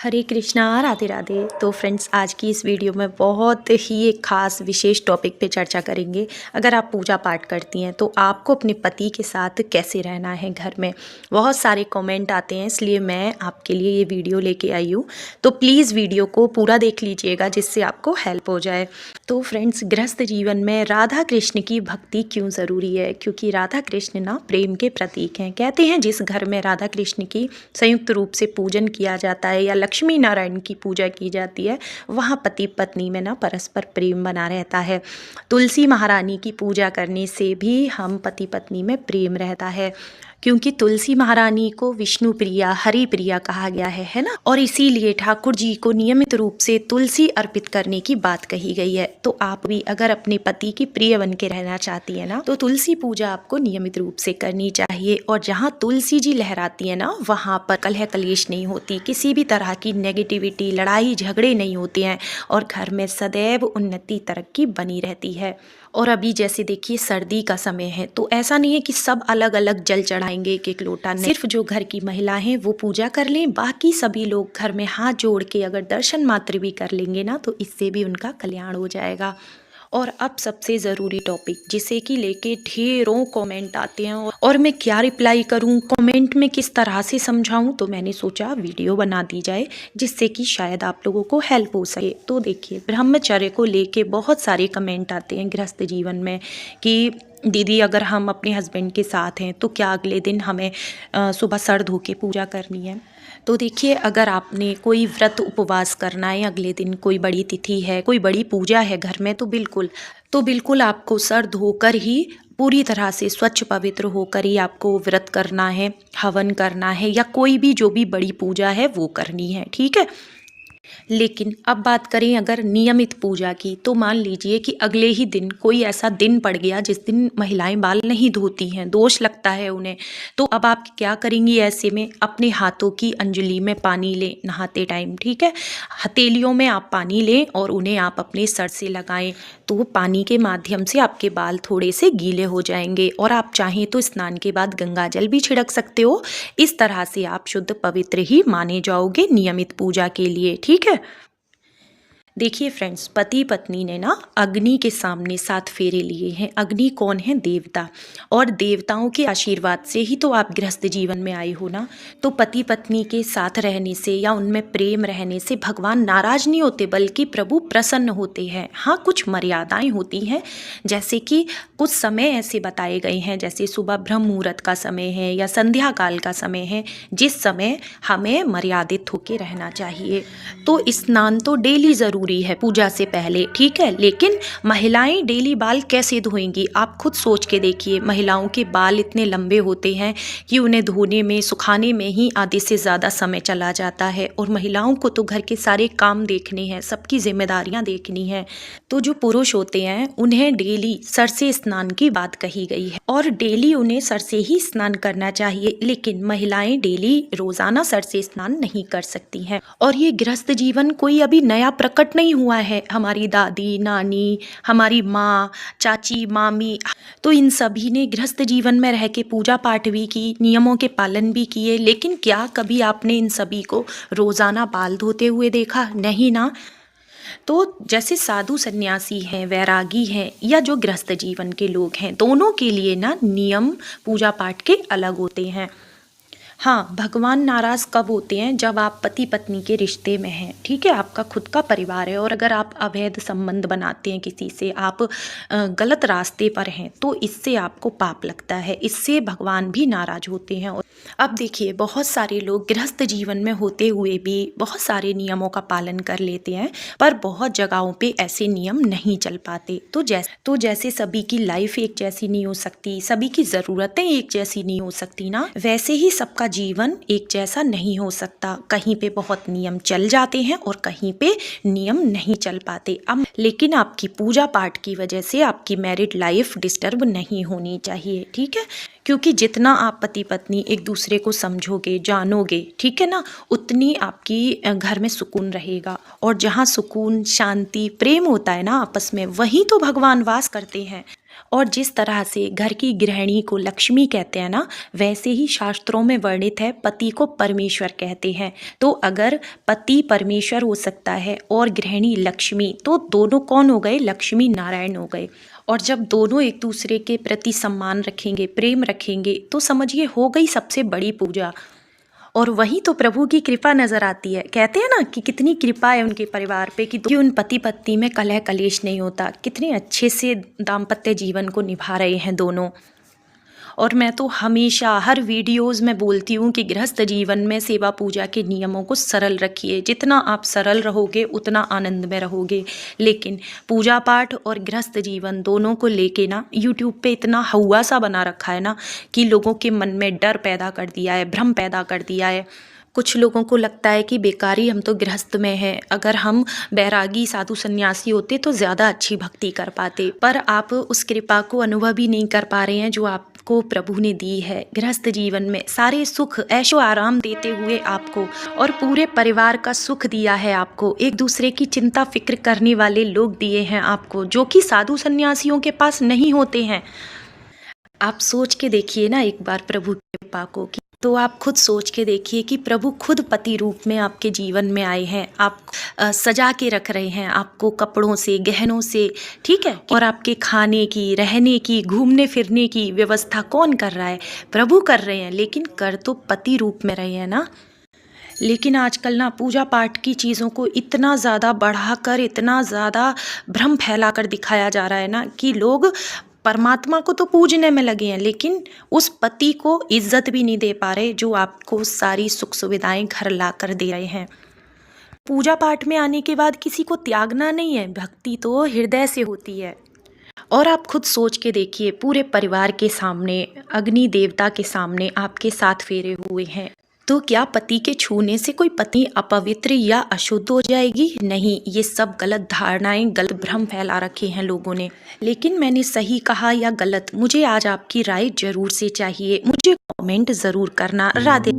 हरे कृष्णा, राधे राधे। तो फ्रेंड्स, आज की इस वीडियो में बहुत ही एक खास विशेष टॉपिक पे चर्चा करेंगे। अगर आप पूजा पाठ करती हैं तो आपको अपने पति के साथ कैसे रहना है घर में। बहुत सारे कमेंट आते हैं, इसलिए मैं आपके लिए ये वीडियो लेके आई हूँ। तो प्लीज़ वीडियो को पूरा देख लीजिएगा जिससे आपको हेल्प हो जाए। तो फ्रेंड्स, गृहस्थ जीवन में राधा कृष्ण की भक्ति क्यों ज़रूरी है? क्योंकि राधा कृष्ण ना प्रेम के प्रतीक हैं। कहते हैं जिस घर में राधा कृष्ण की संयुक्त रूप से पूजन किया जाता है या लक्ष्मी नारायण की पूजा की जाती है, वहाँ पति पत्नी में ना परस्पर प्रेम बना रहता है। तुलसी महारानी की पूजा करने से भी हम पति पत्नी में प्रेम रहता है, क्योंकि तुलसी महारानी को विष्णु प्रिया हरि प्रिया कहा गया है ना। और इसीलिए ठाकुर जी को नियमित रूप से तुलसी अर्पित करने की बात कही गई है। तो आप भी अगर अपने पति की प्रिय बन के रहना चाहती है ना, तो तुलसी पूजा आपको नियमित रूप से करनी चाहिए। और जहाँ तुलसी जी लहराती है ना, वहाँ पर कलह कलेश नहीं होती, किसी भी तरह की नेगेटिविटी, लड़ाई झगड़े नहीं होते हैं, और घर में सदैव उन्नति तरक्की बनी रहती है। और अभी जैसे देखिए सर्दी का समय है, तो ऐसा नहीं है कि सब अलग अलग जल चढ़ाएंगे एक एक लोटा, नहीं। सिर्फ जो घर की महिला हैं वो पूजा कर लें, बाकी सभी लोग घर में हाथ जोड़ के अगर दर्शन मात्र भी कर लेंगे ना, तो इससे भी उनका कल्याण हो जाएगा। और अब सबसे ज़रूरी टॉपिक, जिसे कि लेके ढेरों कमेंट आते हैं और मैं क्या रिप्लाई करूं, कमेंट में किस तरह से समझाऊं, तो मैंने सोचा वीडियो बना दी जाए जिससे कि शायद आप लोगों को हेल्प हो सके। तो देखिए, ब्रह्मचर्य को लेके बहुत सारे कमेंट आते हैं गृहस्थ जीवन में कि दीदी अगर हम अपने हस्बैंड के साथ हैं तो क्या अगले दिन हमें सुबह सर धो के पूजा करनी है। तो देखिए, अगर आपने कोई व्रत उपवास करना है, अगले दिन कोई बड़ी तिथि है, कोई बड़ी पूजा है घर में, तो बिल्कुल आपको सर धोकर ही पूरी तरह से स्वच्छ पवित्र होकर ही आपको व्रत करना है, हवन करना है, या कोई भी जो भी बड़ी पूजा है वो करनी है, ठीक है। लेकिन अब बात करें अगर नियमित पूजा की, तो मान लीजिए कि अगले ही दिन कोई ऐसा दिन पड़ गया जिस दिन महिलाएं बाल नहीं धोती हैं, दोष लगता है उन्हें। तो अब आप क्या करेंगी ऐसे में? अपने हाथों की अंजलि में पानी लें नहाते टाइम, ठीक है। हथेलियों में आप पानी लें और उन्हें आप अपने सर से लगाएं, तो पानी के माध्यम से आपके बाल थोड़े से गीले हो जाएंगे। और आप चाहें तो स्नान के बाद गंगा जल भी छिड़क सकते हो। इस तरह से आप शुद्ध पवित्र ही माने जाओगे नियमित पूजा के लिए, ठीक है। देखिए फ्रेंड्स, पति पत्नी ने ना अग्नि के सामने 7 फेरे लिए हैं। अग्नि कौन है? देवता। और देवताओं के आशीर्वाद से ही तो आप गृहस्थ जीवन में आए हो ना। तो पति पत्नी के साथ रहने से या उनमें प्रेम रहने से भगवान नाराज नहीं होते, बल्कि प्रभु प्रसन्न होते हैं। हाँ, कुछ मर्यादाएं होती हैं, जैसे कि कुछ समय ऐसे बताए गए हैं, जैसे सुबह ब्रह्म मुहूर्त का समय है या संध्या काल का समय है, जिस समय हमें मर्यादित होकर रहना चाहिए। तो स्नान तो डेली ज़रूरी है पूजा से पहले, ठीक है। लेकिन महिलाएं डेली बाल कैसे धोएंगी? आप खुद सोच के देखिए, महिलाओं के बाल इतने लंबे होते हैं कि उन्हें धोने में, सुखाने में ही आधे से ज़्यादा समय चला जाता है। और महिलाओं को तो घर के सारे काम देखने हैं, सबकी जिम्मेदारियां देखनी है। तो जो पुरुष होते हैं उन्हें डेली सर से स्नान की बात कही गई है, और डेली उन्हें सर से ही स्नान करना चाहिए। लेकिन महिलाएं डेली रोजाना सर से स्नान नहीं कर सकती हैं। और ये गृहस्थ जीवन कोई अभी नया प्रकट नहीं हुआ है। हमारी दादी, नानी, हमारी माँ, चाची, मामी, तो इन सभी ने गृहस्थ जीवन में रह के पूजा पाठ भी की, नियमों के पालन भी किए। लेकिन क्या कभी आपने इन सभी को रोजाना बाल धोते हुए देखा? नहीं ना। तो जैसे साधु सन्यासी हैं, वैरागी हैं, या जो गृहस्थ जीवन के लोग हैं, दोनों के लिए ना नियम पूजा पाठ के अलग होते हैं। हाँ, भगवान नाराज कब होते हैं? जब आप पति पत्नी के रिश्ते में हैं, ठीक है, आपका खुद का परिवार है, और अगर आप अवैध संबंध बनाते हैं किसी से, आप गलत रास्ते पर हैं, तो इससे आपको पाप लगता है, इससे भगवान भी नाराज होते हैं। अब देखिए, बहुत सारे लोग गृहस्थ जीवन में होते हुए भी बहुत सारे नियमों का पालन कर लेते हैं, पर बहुत जगहों पे ऐसे नियम नहीं चल पाते। तो जैसे सभी की लाइफ एक जैसी नहीं हो सकती, सभी की ज़रूरतें एक जैसी नहीं हो सकती ना, वैसे ही सबका जीवन एक जैसा नहीं हो सकता। कहीं पे बहुत नियम चल जाते हैं और कहीं पे नियम नहीं चल पाते। अब लेकिन आपकी पूजा पाठ की वजह से आपकी मैरिड लाइफ डिस्टर्ब नहीं होनी चाहिए, ठीक है। क्योंकि जितना आप पति पत्नी एक दूसरे को समझोगे, जानोगे, ठीक है ना, उतनी आपकी घर में सुकून रहेगा। और जहाँ सुकून, शांति, प्रेम होता है ना आपस में, वहीं तो भगवान वास करते हैं। और जिस तरह से घर की गृहिणी को लक्ष्मी कहते हैं ना, वैसे ही शास्त्रों में वर्णित है पति को परमेश्वर कहते हैं। तो अगर पति परमेश्वर हो सकता है और गृहिणी लक्ष्मी, तो दोनों कौन हो गए? लक्ष्मी नारायण हो गए। और जब दोनों एक दूसरे के प्रति सम्मान रखेंगे, प्रेम रखेंगे, तो समझिए हो गई सबसे बड़ी पूजा। और वही तो प्रभु की कृपा नजर आती है। कहते हैं ना कि कितनी कृपा है उनके परिवार पे कि उन पति पत्नी में कलह कलेश नहीं होता, कितने अच्छे से दाम्पत्य जीवन को निभा रहे हैं दोनों। और मैं तो हमेशा हर वीडियोज़ में बोलती हूँ कि गृहस्थ जीवन में सेवा पूजा के नियमों को सरल रखिए। जितना आप सरल रहोगे उतना आनंद में रहोगे। लेकिन पूजा पाठ और गृहस्थ जीवन दोनों को लेके ना यूट्यूब पे इतना हवा सा बना रखा है ना कि लोगों के मन में डर पैदा कर दिया है, भ्रम पैदा कर दिया है। कुछ लोगों को लगता है कि बेकारी हम तो गृहस्थ में हैं, अगर हम बैरागी साधु सन्यासी होते तो ज़्यादा अच्छी भक्ति कर पाते। पर आप उस कृपा को अनुभव ही नहीं कर पा रहे हैं जो आपको प्रभु ने दी है। गृहस्थ जीवन में सारे सुख ऐशो आराम देते हुए आपको और पूरे परिवार का सुख दिया है आपको। एक दूसरे की चिंता फिक्र करने वाले लोग दिए हैं आपको, जो कि साधु सन्यासियों के पास नहीं होते हैं। आप सोच के देखिए ना एक बार प्रभु की कृपा को, तो आप खुद सोच के देखिए कि प्रभु खुद पति रूप में आपके जीवन में आए हैं, आप सजा के रख रहे हैं आपको कपड़ों से, गहनों से, ठीक है। और आपके खाने की, रहने की, घूमने फिरने की व्यवस्था कौन कर रहा है? प्रभु कर रहे हैं, लेकिन कर तो पति रूप में रहे हैं ना। लेकिन आजकल ना पूजा पाठ की चीज़ों को इतना ज़्यादा बढ़ाकर, इतना ज़्यादा भ्रम फैलाकर दिखाया जा रहा है ना कि लोग परमात्मा को तो पूजने में लगे हैं, लेकिन उस पति को इज्जत भी नहीं दे पा रहे जो आपको सारी सुख सुविधाएं घर ला कर दे रहे हैं। पूजा पाठ में आने के बाद किसी को त्यागना नहीं है, भक्ति तो हृदय से होती है। और आप खुद सोच के देखिए, पूरे परिवार के सामने, अग्नि देवता के सामने आपके साथ फेरे हुए हैं, तो क्या पति के छूने से कोई पत्नी अपवित्र या अशुद्ध हो जाएगी? नहीं, ये सब गलत धारणाएं, गलत भ्रम फैला रखे हैं लोगों ने। लेकिन मैंने सही कहा या गलत, मुझे आज आपकी राय जरूर से चाहिए। मुझे कमेंट जरूर करना। राधे।